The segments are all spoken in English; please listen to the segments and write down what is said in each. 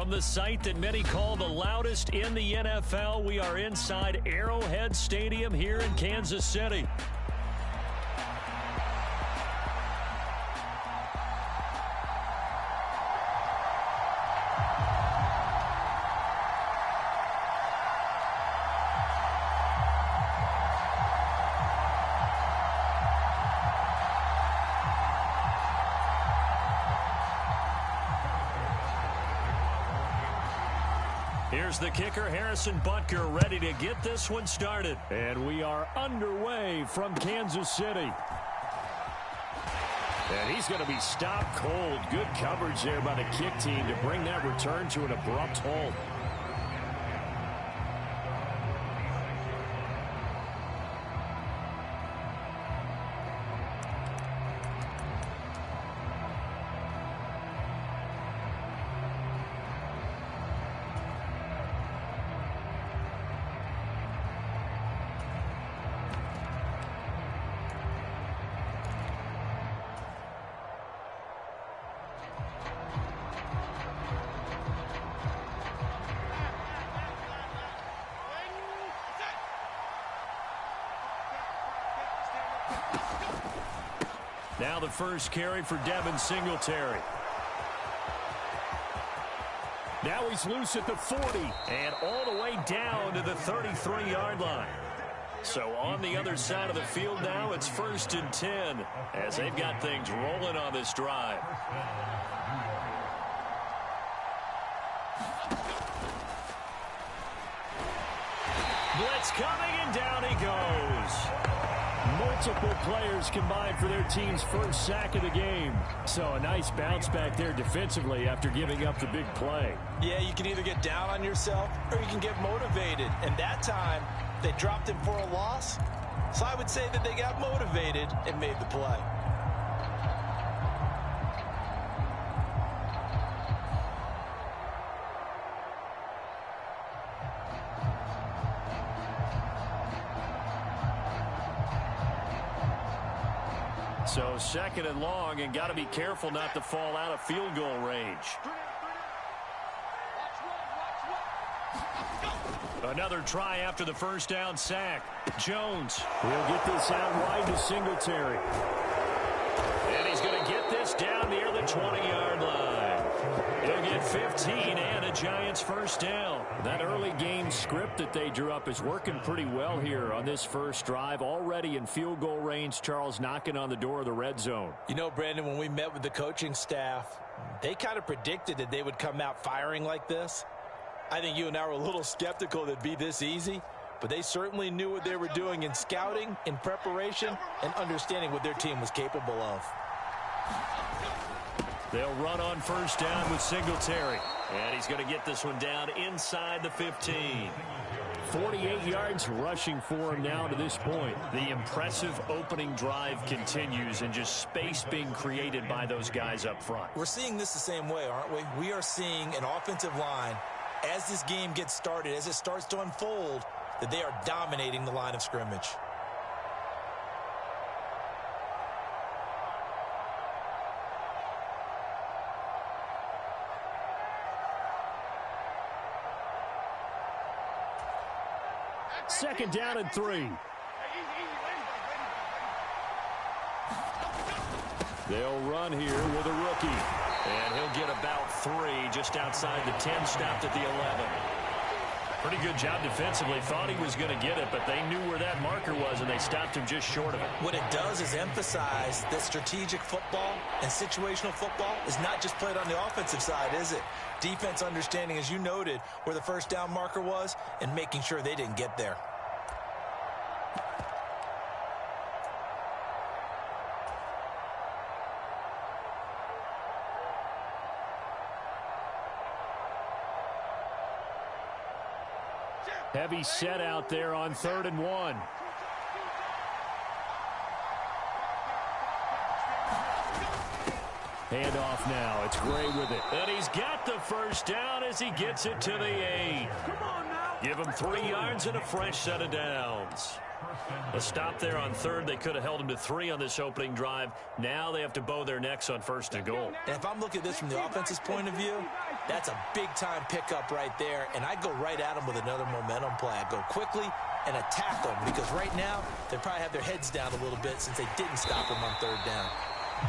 From the site that many call the loudest in the NFL, we are inside Arrowhead Stadium here in Kansas City. Here's the kicker, Harrison Butker, ready to get this one started. And we are underway from Kansas City. And he's going to be stopped cold. Good coverage there by the kick team to bring that return to an abrupt halt. Now the first carry for Devin Singletary. Now he's loose at the 40 and all the way down to the 33-yard line. So on the other side of the field now, it's 1st and 10 as they've got things rolling on this drive. Blitz coming and down he goes. Multiple players combined for their team's first sack of the game. So a nice bounce back there defensively after giving up the big play. Yeah, you can either get down on yourself or you can get motivated. And that time, they dropped him for a loss. So I would say that they got motivated and made the play. So 2nd and long, and got to be careful not to fall out of field goal range. Another try after the first down sack. Jones will get this out wide to Singletary. And he's going to get this down near the 20-yard line. He'll get 15 and a Giants first down. That early game script that they drew up is working pretty well here on this first drive. Already in field goal range, Charles knocking on the door of the red zone. You know, Brandon, when we met with the coaching staff, they kind of predicted that they would come out firing like this. I think you and I were a little skeptical that it'd be this easy, but they certainly knew what they were doing in scouting, in preparation, and understanding what their team was capable of. They'll run on first down with Singletary. And he's going to get this one down inside the 15. 48 yards rushing for him now to this point. The impressive opening drive continues and just space being created by those guys up front. We're seeing this the same way, aren't we? We are seeing an offensive line, as this game gets started, as it starts to unfold, that they are dominating the line of scrimmage. Second down and 3. They'll run here with a rookie. And he'll get about 3 just outside the 10, stopped at the 11. Pretty good job defensively. Thought he was going to get it, but they knew where that marker was, and they stopped him just short of it. What it does is emphasize that strategic football and situational football is not just played on the offensive side, is it? Defense understanding, as you noted, where the first down marker was and making sure they didn't get there. Heavy set out there on 3rd and 1. Handoff now. It's Gray with it. And he's got the first down as he gets it to the 8. Give him 3 yards and a fresh set of downs. A stop there on 3rd. They could have held him to 3 on this opening drive. Now they have to bow their necks on 1st and goal. And if I'm looking at this from the offense's point of view, That's a big-time pickup right there, and I'd go right at him with another momentum play. I'd go quickly and attack them because right now they probably have their heads down a little bit since they didn't stop him on third down.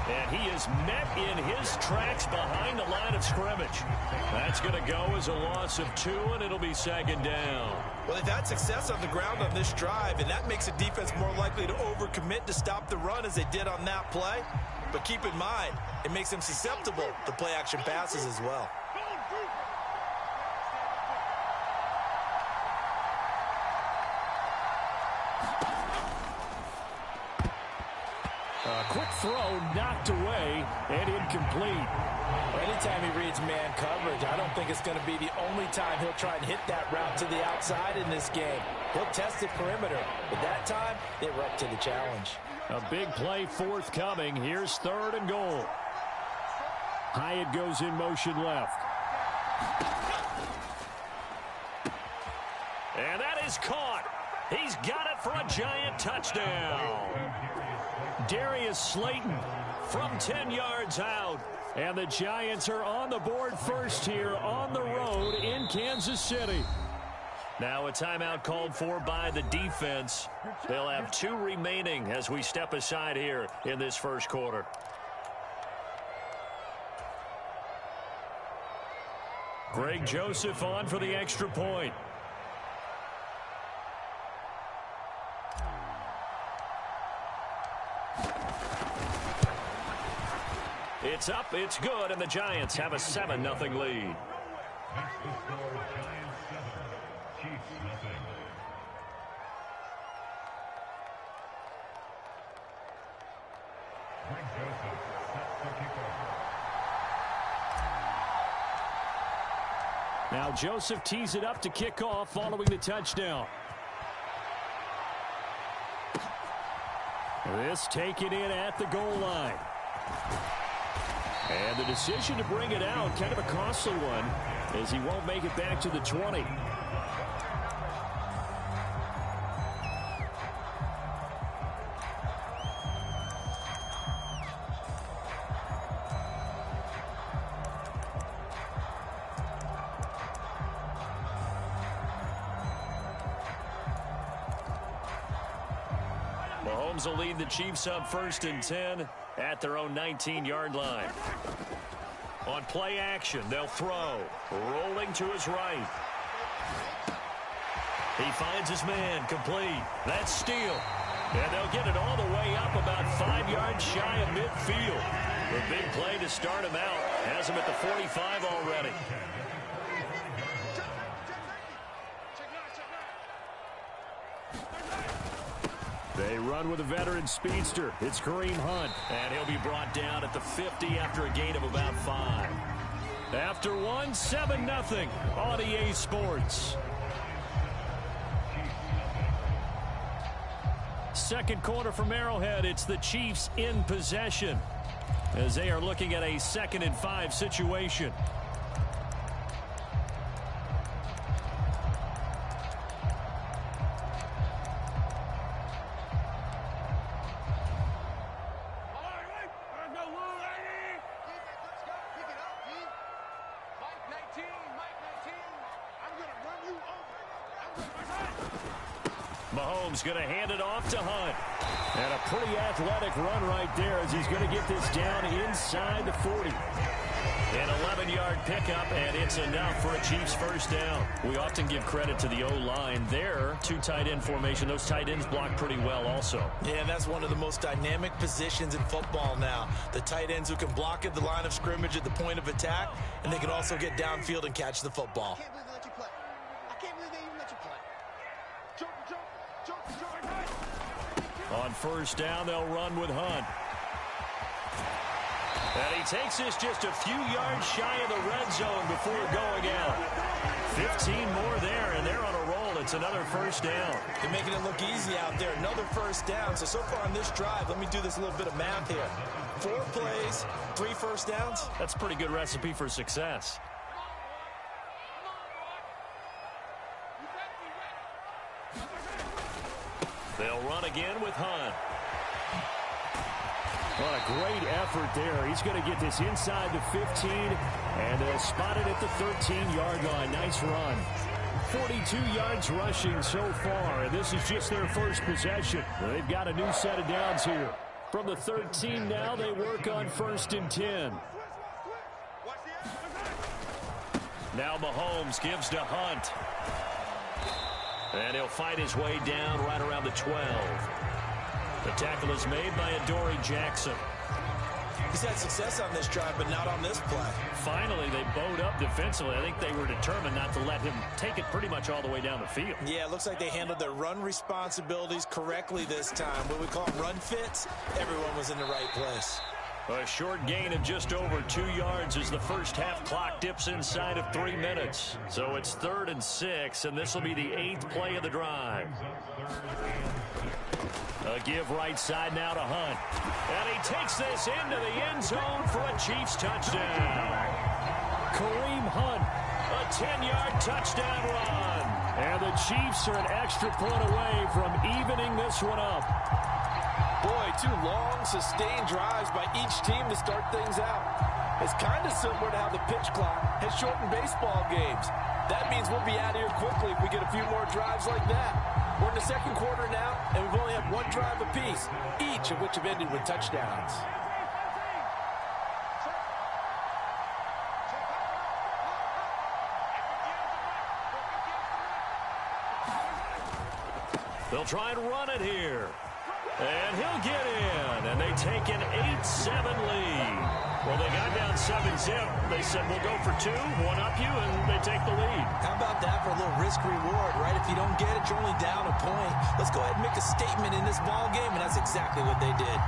And he is met in his tracks behind the line of scrimmage. That's going to go as a loss of 2, and it'll be second down. Well, they've had success on the ground on this drive, and that makes the defense more likely to overcommit to stop the run as they did on that play. But keep in mind, it makes them susceptible to play-action passes as well. Quick throw knocked away and incomplete. Anytime he reads man coverage, I don't think it's going to be the only time he'll try and hit that route to the outside in this game. He'll test the perimeter, but that time they were up to the challenge. A big play forthcoming. Here's third and goal. Hyatt goes in motion left. And that is caught. He's got it for a giant touchdown. Darius Slayton from 10 yards out. And the Giants are on the board first here on the road in Kansas City. Now a timeout called for by the defense. They'll have 2 remaining as we step aside here in this first quarter. Greg Joseph on for the extra point. It's up, it's good, and the Giants have a 7-0 lead. Now Joseph tees it up to kick off following the touchdown. This taken in at the goal line. And the decision to bring it out, kind of a costly one, as he won't make it back to the 20. Mahomes will lead the Chiefs up 1st and 10 at their own 19-yard line. On play action, they'll throw. Rolling to his right. He finds his man, complete. That's Steele. And they'll get it all the way up about 5 yards shy of midfield. The big play to start him out. Has him at the 45 already. They run with a veteran speedster. It's Kareem Hunt. And he'll be brought down at the 50 after a gain of about 5. After one, 7-0 on EA Sports. Second quarter from Arrowhead. It's the Chiefs in possession as they are looking at a 2nd and 5 situation. Mahomes going to hand it off to Hunt. And a pretty athletic run right there as he's going to get this down inside the 40. An 11-yard pickup, and it's enough for a Chiefs first down. We often give credit to the O-line there. 2 tight end formation. Those tight ends block pretty well also. Yeah, and that's one of the most dynamic positions in football now. The tight ends who can block at the line of scrimmage at the point of attack, and they can also get downfield and catch the football. On first down, they'll run with Hunt. And he takes this just a few yards shy of the red zone before going out. 15 more there, and they're on a roll. It's another first down. They're making it look easy out there. Another first down. So far on this drive, let me do this little bit of math here. 4 plays, 3 first downs. That's a pretty good recipe for success. They'll run again with Hunt. What a great effort there. He's going to get this inside the 15, and they'll spot it at the 13-yard line. Nice run. 42 yards rushing so far, and this is just their first possession. They've got a new set of downs here. From the 13 now, they work on 1st and 10. Now Mahomes gives to Hunt. And he'll fight his way down right around the 12. The tackle is made by Adoree Jackson. He's had success on this drive, but not on this play. Finally, they bowed up defensively. I think they were determined not to let him take it pretty much all the way down the field. Yeah, it looks like they handled their run responsibilities correctly this time. What we call run fits, everyone was in the right place. A short gain of just over 2 yards as the first half clock dips inside of 3 minutes. So it's 3rd and 6, and this will be the 8th play of the drive. A give right side now to Hunt. And he takes this into the end zone for a Chiefs touchdown. Kareem Hunt, a 10-yard touchdown run. And the Chiefs are an extra point away from evening this one up. Boy, 2 long, sustained drives by each team to start things out. It's kind of similar to how the pitch clock has shortened baseball games. That means we'll be out of here quickly if we get a few more drives like that. We're in the second quarter now, and we've only had 1 drive apiece, each of which have ended with touchdowns. They'll try and run it here. And he'll get in, and they take an 8-7 lead. Well, they got down 7-zip. They said, we'll go for 2, one up you, and they take the lead. How about that for a little risk-reward, right? If you don't get it, you're only down a point. Let's go ahead and make a statement in this ball game, and that's exactly what they did.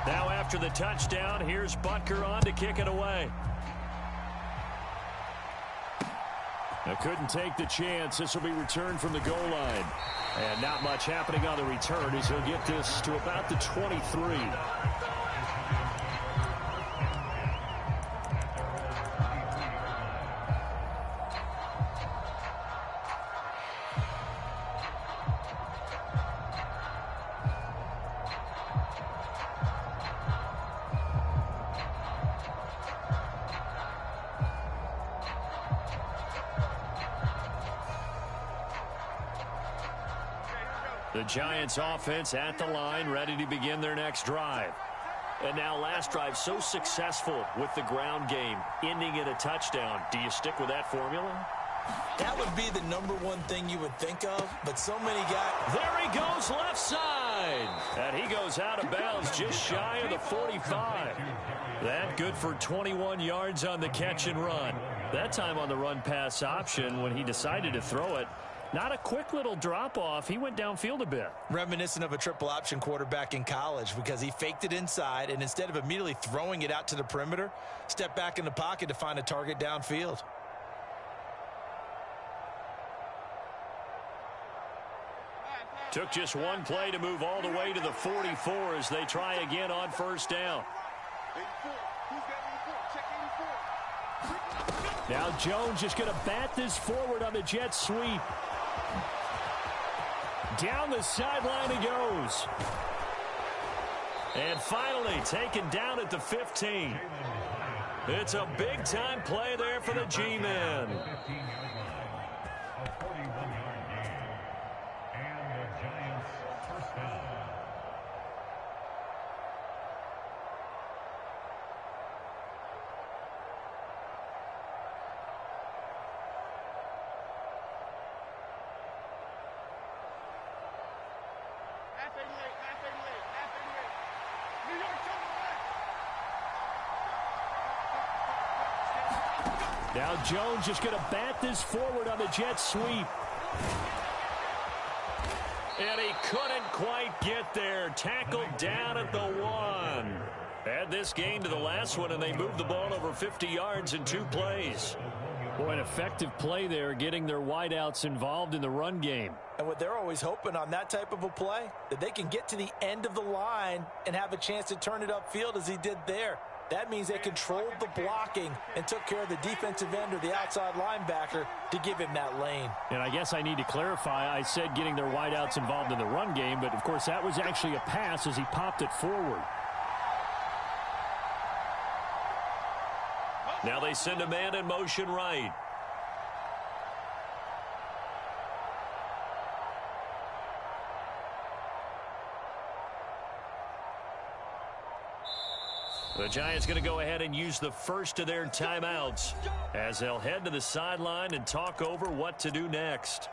Now after the touchdown, here's Butker on to kick it away. Now couldn't take the chance. This will be returned from the goal line. And not much happening on the return as he'll get this to about the 23. The Giants offense at the line, ready to begin their next drive. And now last drive so successful with the ground game, ending in a touchdown. Do you stick with that formula? That would be the #1 thing you would think of, but so many guys... There he goes, left side. And he goes out of bounds just shy of the 45. That good for 21 yards on the catch and run. That time on the run-pass option when he decided to throw it. Not a quick little drop-off. He went downfield a bit. Reminiscent of a triple-option quarterback in college because he faked it inside, and instead of immediately throwing it out to the perimeter, stepped back in the pocket to find a target downfield. Took just one play to move all the way to the 44 as they try again on first down. Now Jones just going to bat this forward on the jet sweep. Down the sideline he goes. And finally taken down at the 15. It's a big-time play there for the G-men. Now Jones just going to bat this forward on the jet sweep. And he couldn't quite get there. Tackled down at the 1. Add this game to the last one, and they moved the ball over 50 yards in 2 plays. Boy, an effective play there, getting their wideouts involved in the run game. And what they're always hoping on that type of a play, that they can get to the end of the line and have a chance to turn it upfield as he did there. That means they controlled the blocking and took care of the defensive end or the outside linebacker to give him that lane. And I guess I need to clarify, I said getting their wideouts involved in the run game, but of course that was actually a pass as he popped it forward. Now they send a man in motion right. The Giants going to go ahead and use the first of their timeouts as they'll head to the sideline and talk over what to do next.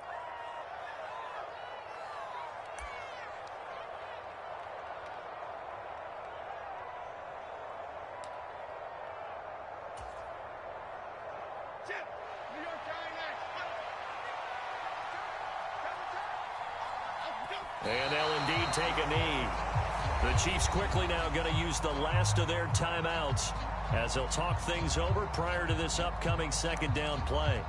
And they'll indeed take a knee. The Chiefs quickly now going to use the last of their timeouts as they'll talk things over prior to this upcoming second down play.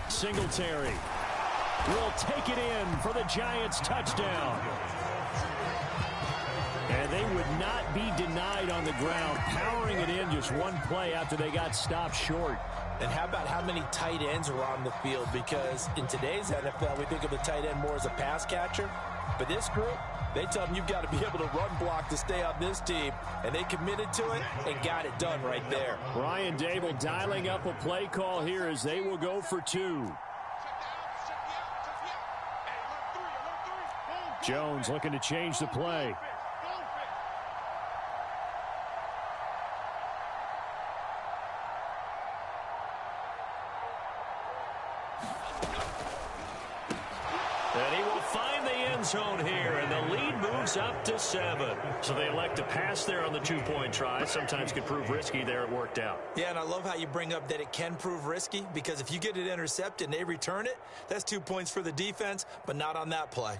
Singletary will take it in for the Giants touchdown. And they would not be denied on the ground, powering it in just one play after they got stopped short. And how about how many tight ends are on the field? Because in today's NFL, we think of the tight end more as a pass catcher. But this group, they tell them you've got to be able to run block to stay on this team. And they committed to it and got it done right there. Brian Dable dialing up a play call here as they will go for 2. Jones looking to change the play. And he will find the end zone here, and the lead moves up to 7. So they elect to pass there on the 2-point try. Sometimes could prove risky there. It worked out. Yeah, and I love how you bring up that it can prove risky, because if you get it intercepted and they return it, that's 2 points for the defense, but not on that play.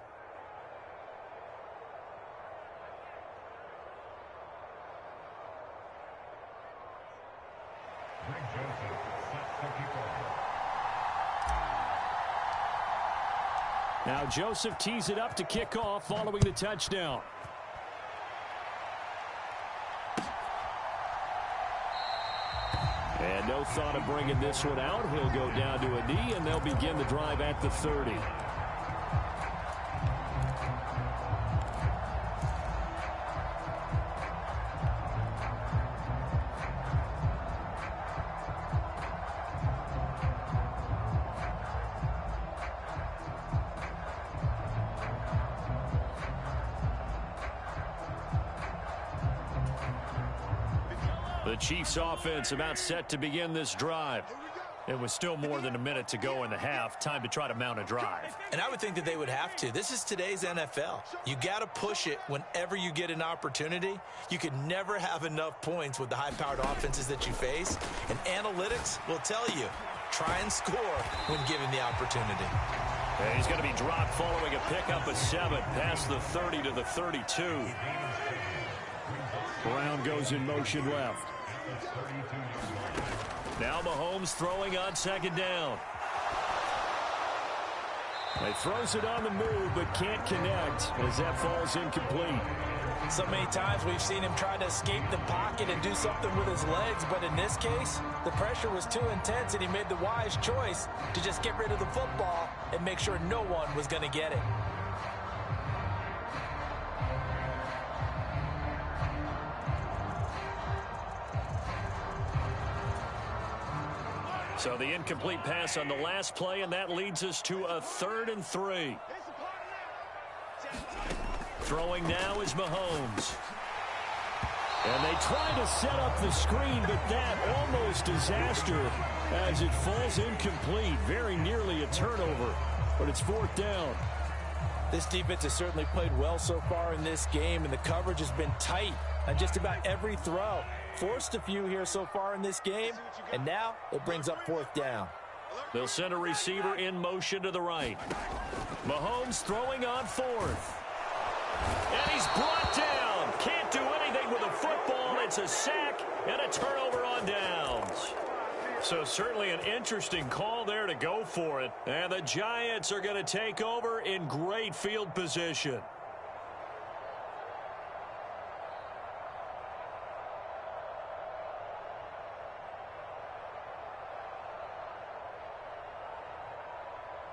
Now Joseph tees it up to kick off following the touchdown. And no thought of bringing this one out. He'll go down to a knee, and they'll begin the drive at the 30. The Chiefs offense about set to begin this drive. It was still more than a minute to go in the half. Time to try to mount a drive. And I would think that they would have to. This is today's NFL. You got to push it whenever you get an opportunity. You can never have enough points with the high-powered offenses that you face. And analytics will tell you, try and score when given the opportunity. And he's going to be dropped following a pickup of 7 past the 30 to the 32. Brown goes in motion left. Now Mahomes throwing on second down. He throws it on the move but can't connect as that falls incomplete. So many times we've seen him try to escape the pocket and do something with his legs, but in this case, the pressure was too intense and he made the wise choice to just get rid of the football and make sure no one was going to get it. So the incomplete pass on the last play, and that leads us to a 3rd and 3. Throwing now is Mahomes. And they try to set up the screen, but that almost disaster as it falls incomplete. Very nearly a turnover, but it's fourth down. This defense has certainly played well so far in this game, and the coverage has been tight on just about every throw. Forced a few here so far in this game, and now it brings up fourth down. They'll send a receiver in motion to the right. Mahomes throwing on fourth. And he's brought down. Can't do anything with a football. It's a sack and a turnover on downs. So certainly an interesting call there to go for it. And the Giants are going to take over in great field position.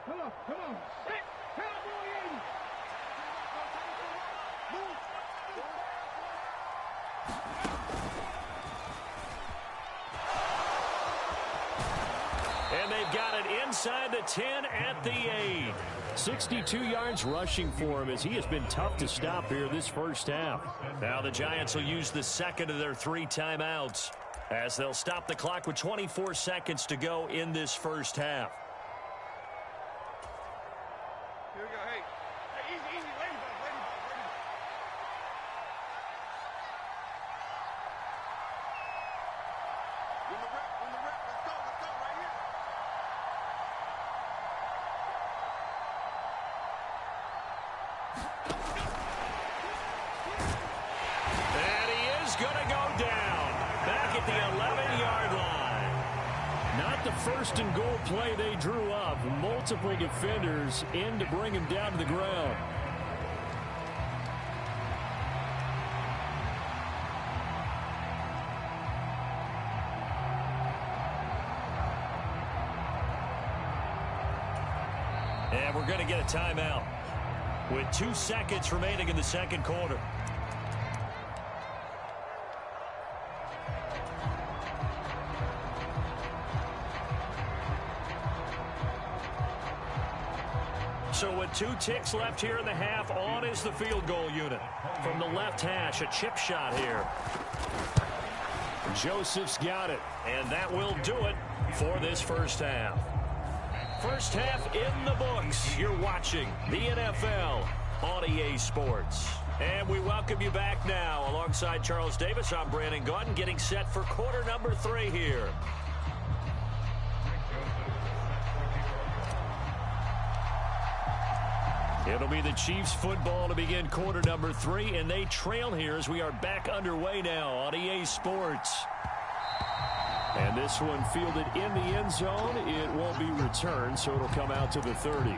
Come on. And they've got it inside the 10 at the 8. 62 yards rushing for him as he has been tough to stop here this first half. Now the Giants will use the second of their 3 timeouts as they'll stop the clock with 24 seconds to go in this first half. Here we go. Hey, easy. Lady bug. Win the rep. Let's go right here. And he is going to go down back at the 11-yard line. Not the first and goal play they drew up. Multiple defenders in to bring him down to the ground. And we're going to get a timeout with 2 seconds remaining in the second quarter. So with 2 ticks left here in the half, on is the field goal unit. From the left hash, a chip shot here. Joseph's got it, and that will do it for this first half. First half in the books. You're watching the NFL on EA Sports. And we welcome you back now. Alongside Charles Davis, I'm Brandon Gaudin, getting set for quarter number 3 here. It'll be the Chiefs football to begin quarter number 3, and they trail here as we are back underway now on EA Sports. And this one fielded in the end zone. It won't be returned, so it'll come out to the 30.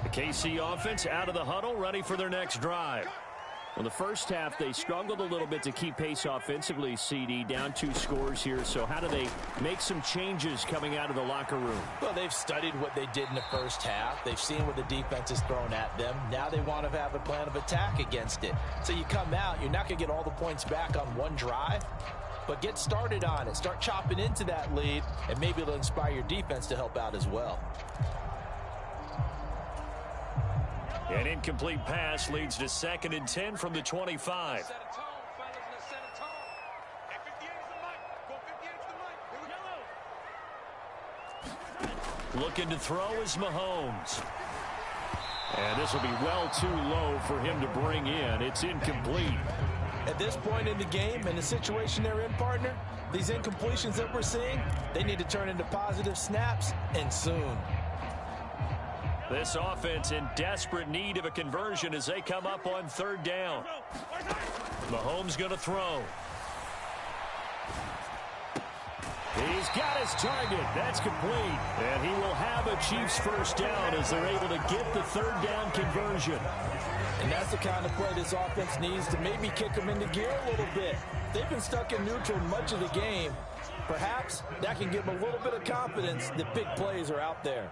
The KC offense out of the huddle, ready for their next drive. Well, the first half, they struggled a little bit to keep pace offensively, CD, down 2 scores here. So how do they make some changes coming out of the locker room? Well, they've studied what they did in the first half. They've seen what the defense has thrown at them. Now they want to have a plan of attack against it. So you come out, you're not going to get all the points back on one drive, but get started on it. Start chopping into that lead, and maybe it'll inspire your defense to help out as well. An incomplete pass leads to 2nd and 10 from the 25. Looking to throw is Mahomes. And this will be well too low for him to bring in. It's incomplete. At this point in the game and the situation they're in, partner, these incompletions that we're seeing, they need to turn into positive snaps, and soon. This offense in desperate need of a conversion as they come up on 3rd down. Mahomes going to throw. He's got his target. That's complete. And he will have a Chiefs first down as they're able to get the 3rd down conversion. And that's the kind of play this offense needs to maybe kick them into gear a little bit. They've been stuck in neutral much of the game. Perhaps that can give them a little bit of confidence that big plays are out there.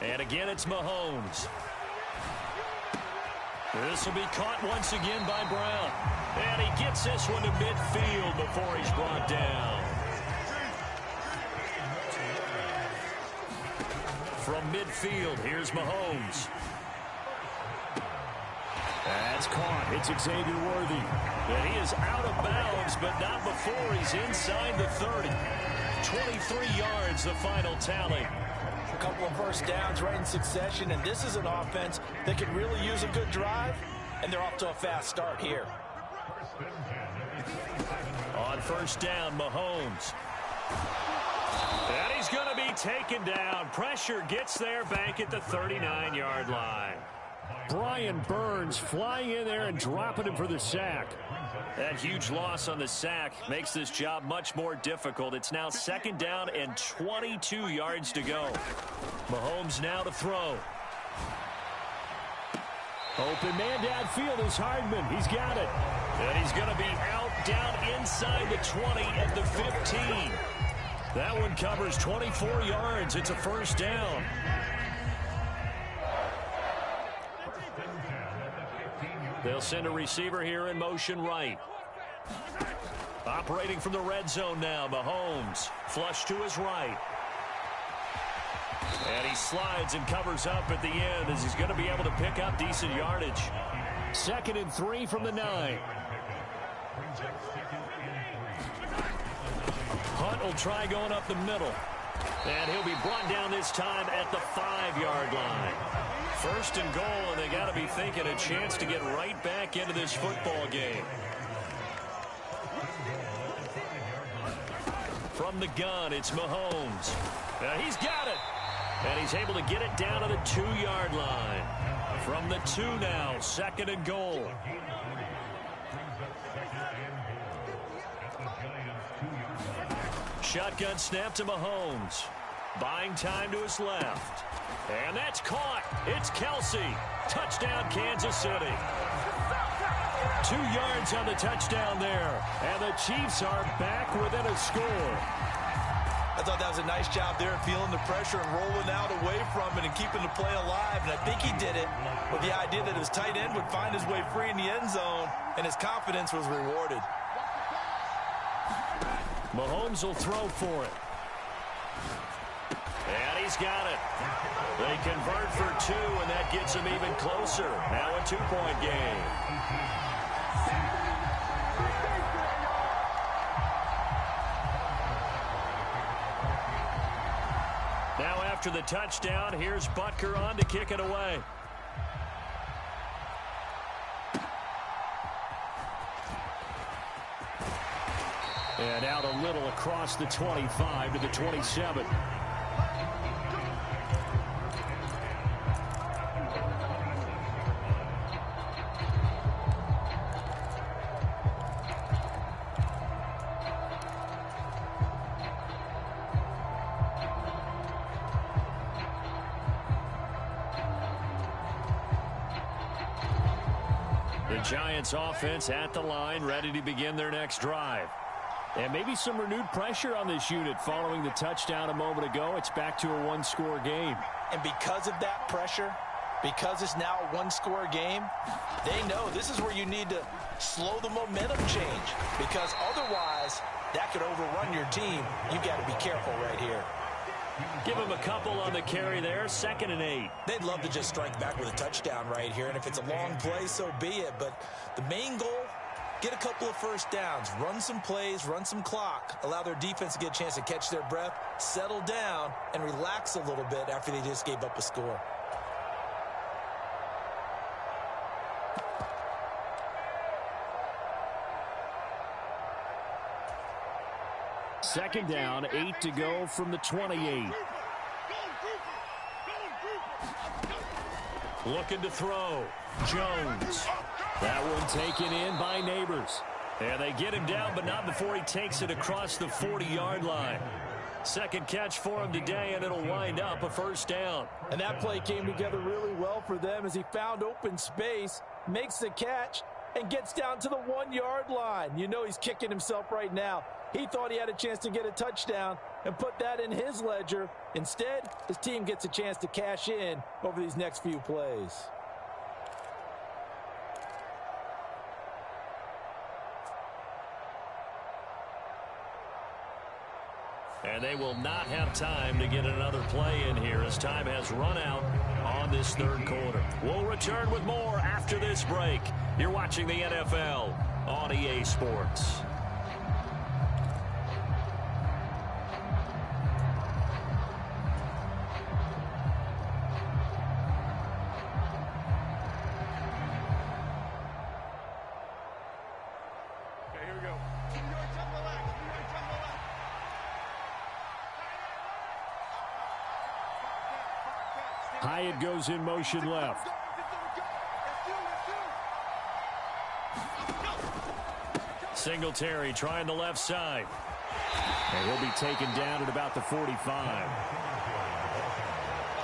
And again, it's Mahomes. This will be caught once again by Brown. And he gets this one to midfield before he's brought down. From midfield, here's Mahomes. That's caught. It's Xavier Worthy. And he is out of bounds, but not before he's inside the 30. 23 yards, the final tally. A couple of first downs right in succession, and this is an offense that could really use a good drive, and they're off to a fast start here. On first down, Mahomes. And he's going to be taken down. Pressure gets there back at the 39-yard line. Brian Burns flying in there and dropping him for the sack. That huge loss on the sack makes this job much more difficult. It's now second down and 22 yards to go. Mahomes now to throw. Open man downfield is Hardman. He's got it. And he's going to be out down inside the 20 at the 15. That one covers 24 yards. It's a first down. They'll send a receiver here in motion right. Operating from the red zone now, Mahomes. Flush to his right. And he slides and covers up at the end as he's going to be able to pick up decent yardage. 2nd and 3 from the 9. Hunt will try going up the middle. And he'll be brought down this time at the 5-yard line. 1st and goal, and they got to be thinking a chance to get right back into this football game. From the gun, it's Mahomes. He's got it. And he's able to get it down to the 2-yard line. From the 2 now, 2nd and goal. Shotgun snap to Mahomes. Buying time to his left. And that's caught. It's Kelsey. Touchdown, Kansas City. 2 yards on the touchdown there. And the Chiefs are back within a score. I thought that was a nice job there, feeling the pressure and rolling out away from it and keeping the play alive. And I think he did it with the idea that his tight end would find his way free in the end zone, and his confidence was rewarded. Mahomes will throw for it. And he's got it. They convert for 2, and that gets him even closer. Now a 2-point game. Now after the touchdown, here's Butker on to kick it away. And out a little across the 25 to the 27. The Giants offense at the line, ready to begin their next drive. And maybe some renewed pressure on this unit following the touchdown a moment ago. It's back to a one-score game. And because of that pressure, because it's now a one-score game, they know this is where you need to slow the momentum change, because otherwise that could overrun your team. You've got to be careful right here. Give him a couple on the carry there. 2nd and 8. They'd love to just strike back with a touchdown right here, and if it's a long play, so be it. But the main goal, get a couple of first downs, run some plays, run some clock, allow their defense to get a chance to catch their breath, settle down, and relax a little bit after they just gave up a score. Second down, 8 to go from the 28. Looking to throw. Jones. That one taken in by Neighbors. And they get him down, but not before he takes it across the 40-yard line. Second catch for him today, and it'll wind up a first down. And that play came together really well for them as he found open space, makes the catch, and gets down to the 1-yard line. You know he's kicking himself right now. He thought he had a chance to get a touchdown and put that in his ledger. Instead, his team gets a chance to cash in over these next few plays. And they will not have time to get another play in here as time has run out on this third quarter. We'll return with more after this break. You're watching the NFL on EA Sports. Okay, here we go. Hyatt goes in motion left. Singletary trying the left side. And he'll be taken down at about the 45.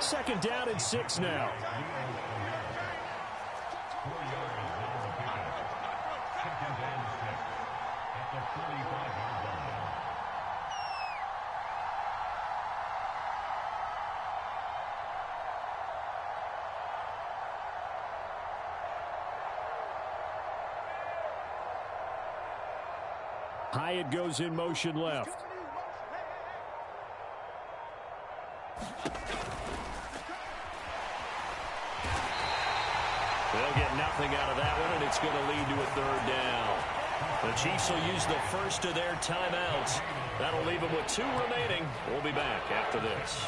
Second down and 6 now. Hyatt goes in motion left. They'll get nothing out of that one, and it's going to lead to a third down. The Chiefs will use the first of their timeouts. That'll leave them with 2 remaining. We'll be back after this.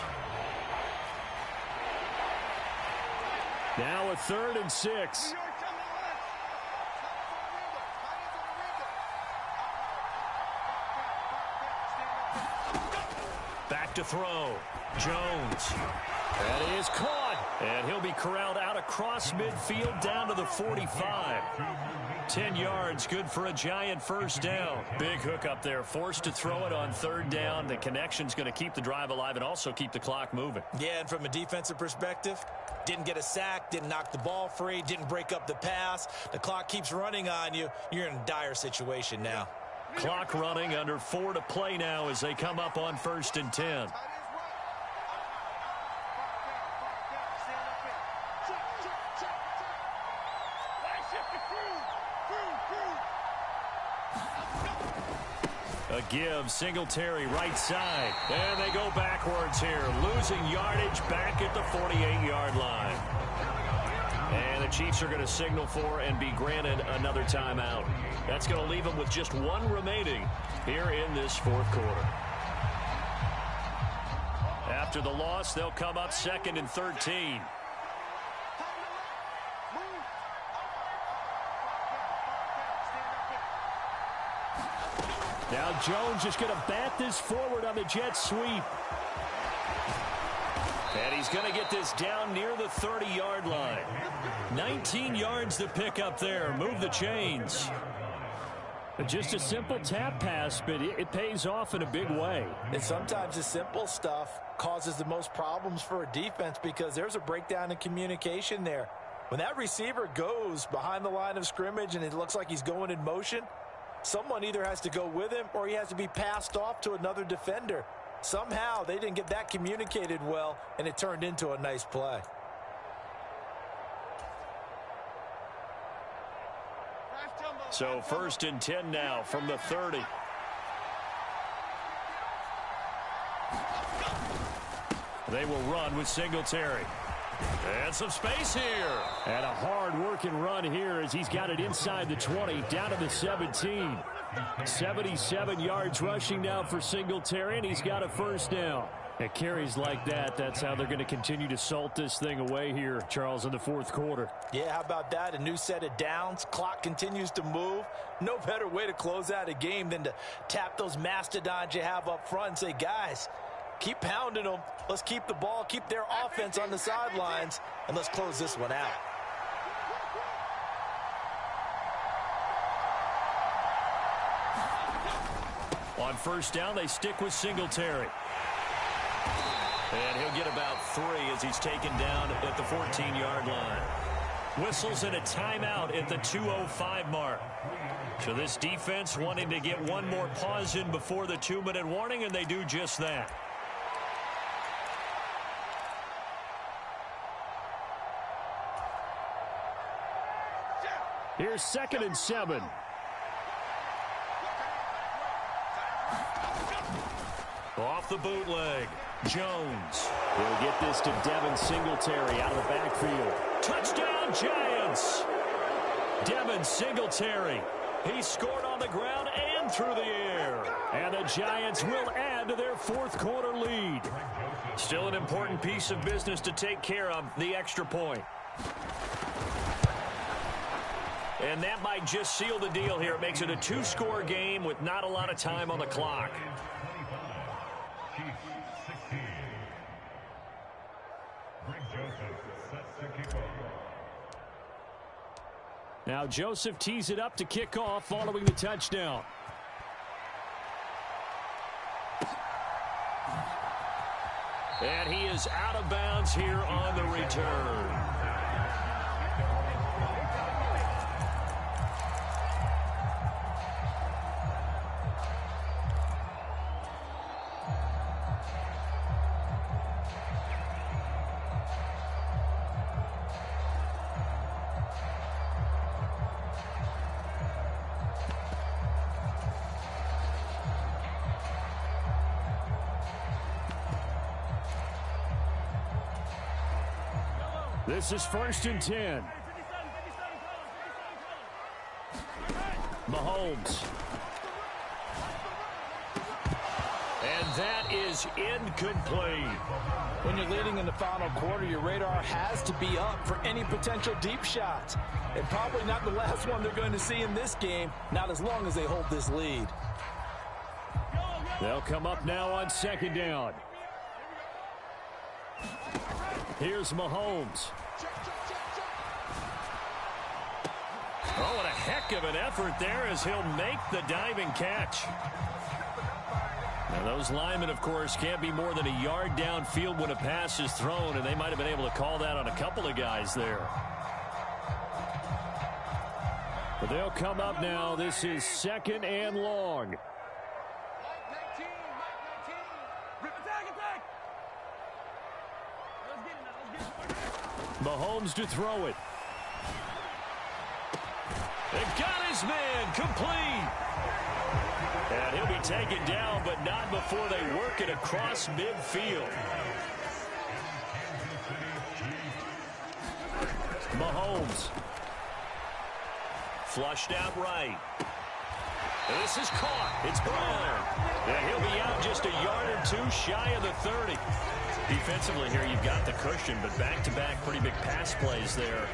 Now a 3rd and 6. Back to throw. Jones. That is caught. And he'll be corralled out across midfield down to the 45. 10 yards, good for a giant first down. Big hook up there, forced to throw it on 3rd down. The connection's going to keep the drive alive and also keep the clock moving. Yeah, and from a defensive perspective, didn't get a sack, didn't knock the ball free, didn't break up the pass. The clock keeps running on you. You're in a dire situation now. Clock running, under 4 to play now as they come up on 1st and 10. A give, Singletary right side. And they go backwards here, losing yardage back at the 48-yard line. And the Chiefs are going to signal for and be granted another timeout. That's going to leave them with just 1 remaining here in this 4th quarter. After the loss, they'll come up 2nd and 13. Now Jones is going to bat this forward on the jet sweep. And he's going to get this down near the 30-yard line. 19 yards to pick up there. Move the chains. Just a simple tap pass, but it pays off in a big way. And sometimes the simple stuff causes the most problems for a defense because there's a breakdown in communication there. When that receiver goes behind the line of scrimmage and it looks like he's going in motion, someone either has to go with him or he has to be passed off to another defender. Somehow they didn't get that communicated well, and it turned into a nice play. So 1st and 10 now from the 30. They will run with Singletary. And some space here. And a hard-working run here as he's got it inside the 20, down to the 17. 77 yards rushing now for Singletary, and he's got a first down. At carries like that, that's how they're going to continue to salt this thing away here, Charles, in the 4th quarter. Yeah, how about that? A new set of downs. Clock continues to move. No better way to close out a game than to tap those mastodons you have up front and say, guys, keep pounding them. Let's keep the ball, keep their offense on the sidelines, and let's close this one out. On 1st down, they stick with Singletary. And he'll get about 3 as he's taken down at the 14-yard line. Whistles in a timeout at the 2:05 mark. So this defense wanting to get one more pause in before the 2-minute warning, and they do just that. Here's 2nd and 7. Off the bootleg. Jones. He'll get this to Devin Singletary out of the backfield. Touchdown, Giants. Devin Singletary. He scored on the ground and through the air. And the Giants will add to their 4th quarter lead. Still an important piece of business to take care of, the extra point. And that might just seal the deal here. It makes it a 2-score game with not a lot of time on the clock. Now Joseph tees it up to kick off following the touchdown. And he is out of bounds here on the return. This is 1st and 10. Mahomes. And that is incomplete. When you're leading in the final quarter, your radar has to be up for any potential deep shots. And probably not the last one they're going to see in this game, not as long as they hold this lead. They'll come up now on 2nd down. Here's Mahomes. Oh, what a heck of an effort there as he'll make the diving catch. Now, those linemen, of course, can't be more than a yard downfield when a pass is thrown, and they might have been able to call that on a couple of guys there. But they'll come up now. This is 2nd and long. Mahomes to throw it. They got his man complete. And he'll be taken down, but not before they work it across midfield. Mahomes. Flushed out right. And this is caught. It's Brown. And he'll be out just a yard or two shy of the 30. Defensively here, you've got the cushion, but back-to-back pretty big pass plays there.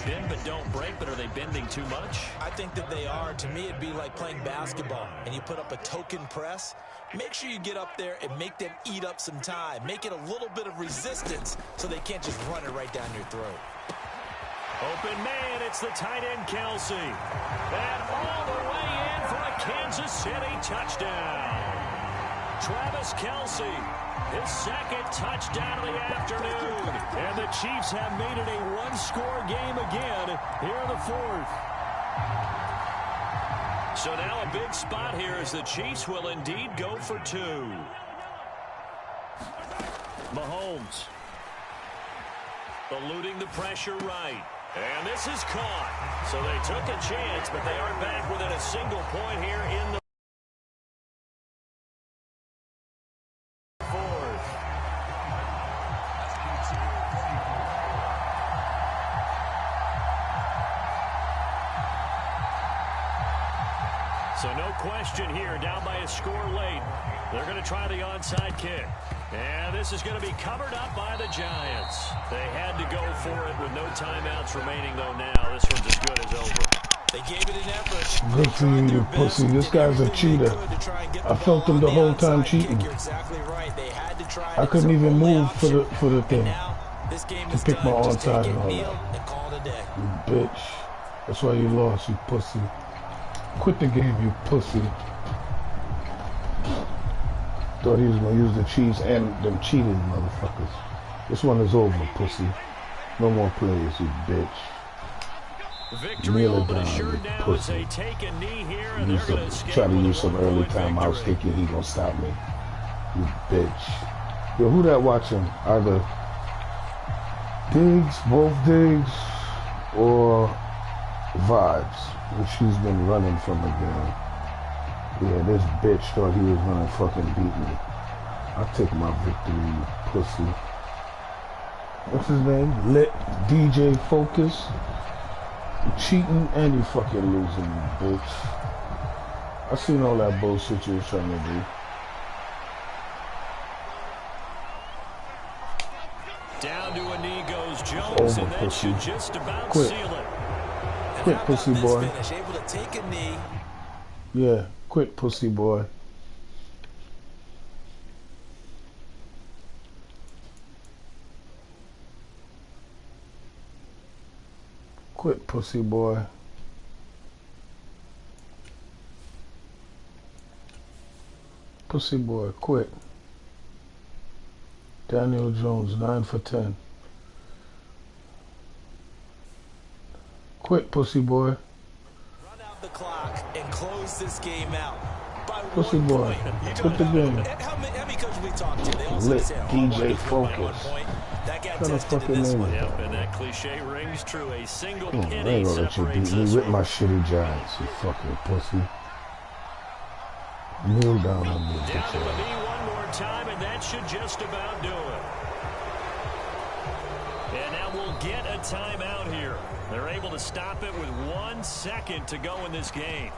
Bend but don't break, but are they bending too much? I think that they are. To me, it'd be like playing basketball, and you put up a token press. Make sure you get up there and make them eat up some time. Make it a little bit of resistance so they can't just run it right down your throat. Open man, it's the tight end, Kelsey. And all the way in for a Kansas City touchdown. Travis Kelsey, his 2nd touchdown of the afternoon. And the Chiefs have made it a 1-score game again here in the 4th. So now a big spot here as the Chiefs will indeed go for 2. Mahomes. Eluding the pressure right. And this is caught. So they took a chance, but they are back within a single point here in the 4th. So no question here, down by a score late. They're going to try the onside kick. And this is going to be covered up by the Giants. They had to go for it with no timeouts remaining, though, now. This one's as good as over. They gave it an effort. Good for you, you pussy. This guy's a cheater. I felt him the whole time cheating. I couldn't even move for the thing to pick my onside and all that. You bitch. That's why you lost, you pussy. Quit the game, you pussy. Thought he was gonna use the cheese and them cheating motherfuckers. This one is over, pussy. No more plays, you bitch. Victory Kneel it hold down, assured you now as they pussy. take a knee here, and they're going to escape Try to with a use some early 1-point timeouts victory. thinking he gonna stop me. You bitch. Yo, who that watching? Either Diggs, both Diggs, or Vibes, which he's been running from the game. Yeah, this bitch thought he was gonna fucking beat me. I'll take my victory, you pussy. What's his name? Let DJ Focus. You cheating and you fucking losing, you bitch. I seen all that bullshit you was trying to do. Down to a knee goes Jones, and that pussy. should just about Quit. seal it. Quit, pussy boy. Finish, able to take a knee. Yeah, quit, pussy boy. Quit, pussy boy. Pussy boy, quit. Daniel Jones, 9 for 10. Quit, pussy boy. Run out the clock and close this game out. By Pussy one boy, point. quit the game. How many coaches we talked to? They all Lit say, DJ Focus. That got What kind of tested in fucking this name one. is Yep, that? and that cliche rings true. A single I penny ain't gonna let you separates beat me this with one. my shitty Giants, you fucking pussy. Kneel down on me, Down bitch to a ass. knee one more time, and that should just about do it. And now we'll get a timeout here. They're able to stop it with 1 second to go in this game.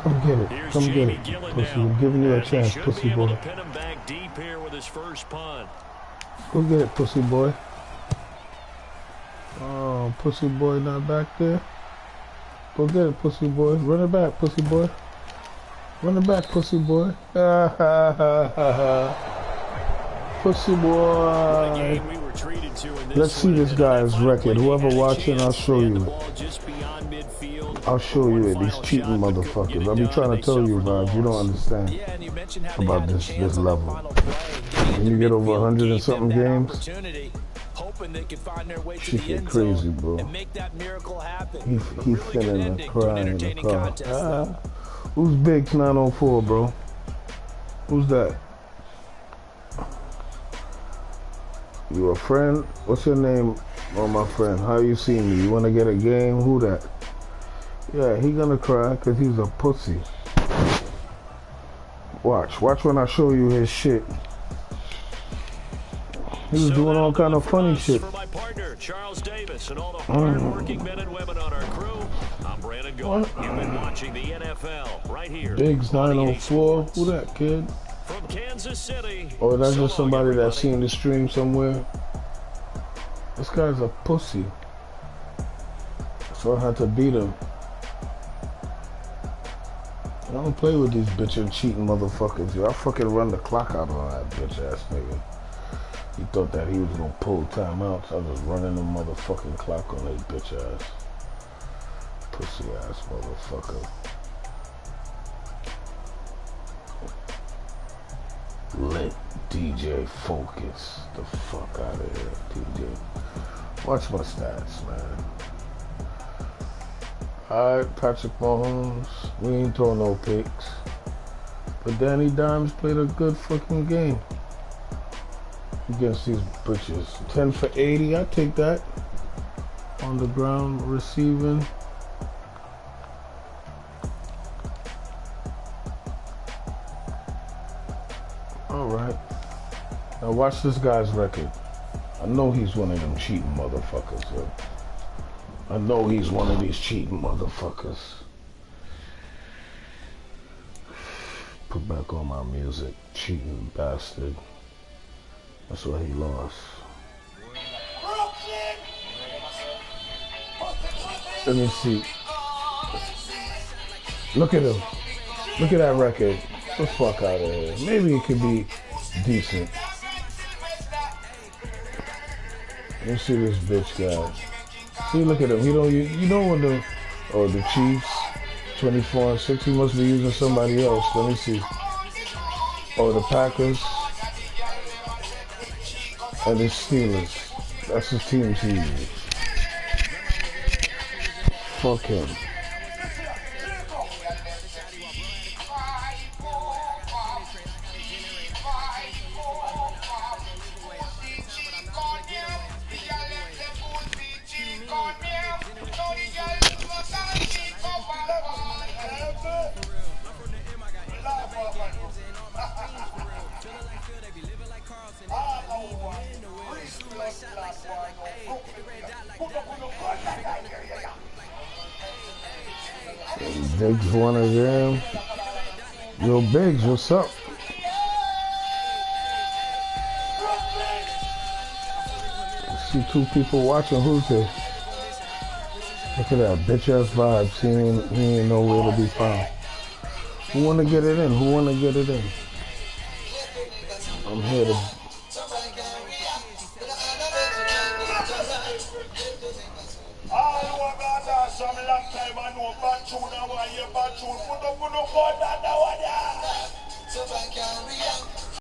Come get it. Here's Come get Jamie it. Gillen Pussy, now. I'm giving you a And he chance, should pussy be able boy. to pin him back deep here with his first punt. Go get it, pussy boy. Oh, pussy boy not back there. Go get it, pussy boy. Run it back, pussy boy. Run it back, pussy boy. Pussy boy. Game we were treated to in this Let's see one, this and in that guy's final record. play, they Whoever had a watching, I'll chance. show They had you the it. ball just beyond midfield. I'll show you it. These cheating motherfuckers. I'll be trying to tell you, Vibes. You don't understand Yeah, and you mentioned how about they had a this chance on level. the final play. Getting When you into get over midfield 100 and gave something them that games, opportunity, hoping they could find their way to shit the get end crazy, zone bro. and make that miracle happen. He A really good finna ending to an cry in the entertaining car. contest, though. Who's Biggs 904, bro? Who's that? You a friend? What's your name? Oh, my friend. How you see me? You wanna get a game? Who that? Yeah, he gonna cry because he's a pussy. Watch when I show you his shit. He was doing all kind of funny shit. For my partner, Charles Davis, and all the hard-working men and women on our crew, I'm Brandon Gold. You've been watching the NFL right here. Biggs 904. Who that, kid? From Kansas City. Or that's So just long, somebody everybody. that's seen the stream somewhere. This guy's a pussy. So I had to beat him. I don't play with these bitchin' cheating motherfuckers, yo. I fucking run the clock out on that bitch ass nigga. He thought that he was gonna pull timeouts. I was just running the motherfucking clock on his bitch ass. Pussy ass motherfucker. Lit DJ Focus. The fuck out of here, DJ. Watch my stats, man. Alright, Patrick Mahomes. We ain't throwing no picks. But Danny Dimes played a good fucking game against these bitches. 10 for 80, I take that. On the ground, receiving. Alright. Now watch this guy's record. I know he's one of them cheating motherfuckers, yo. I know he's one of these cheating motherfuckers. Put back on my music, cheating bastard. That's why he lost. Let me see. Look at him. Look at that record. Get the fuck out of here. Maybe it could be decent. Let me see this bitch guy. See, look at him. You know when Oh, the Chiefs, 24-6. He must be using somebody else. Let me see. Oh, the Packers and the Steelers. That's his team he uses. Fuck him. Biggs one of them. Yo, Biggs, what's up? I see two people watching. Who's this? Look at that bitch ass vibes. He ain't nowhere to be found. Who wanna get it in? Who wanna get it in? I'm here to. Some long time I know bad tune, I want to hear bad tune. Put up, boy, that.